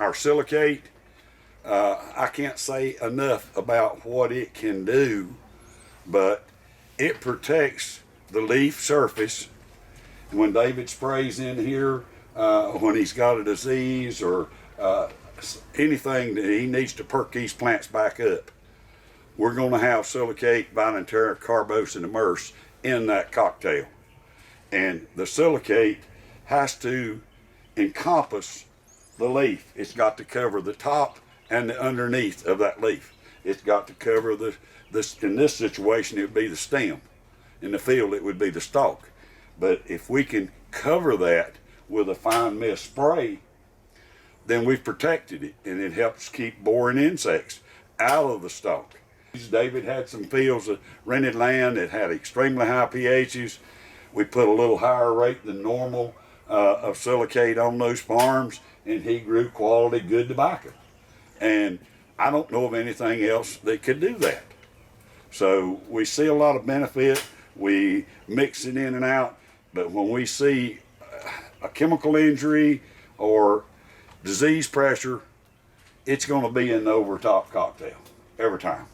our SilaKate, I can't say enough about what it can do, but it protects the leaf surface. And when David sprays in here, when he's got a disease or anything that he needs to perk these plants back up, we're going to have SilaKate, Vinatera, Carbos, and Immerse in that cocktail. And the SilaKate has to encompass the leaf. It's got to cover the top and the underneath of that leaf. It's got to cover this. In this situation, it would be the stem. In the field, it would be the stalk. But if we can cover that with a fine mist spray, then we've protected it, and it helps keep boring insects out of the stalk. David had some fields of rented land that had extremely high pHs. We put a little higher rate than normal of SilaKate on those farms, and he grew quality good tobacco. And I don't know of anything else that could do that. So we see a lot of benefit. We mix it in and out, but when we see a chemical injury or disease pressure, it's going to be in the overtop cocktail every time.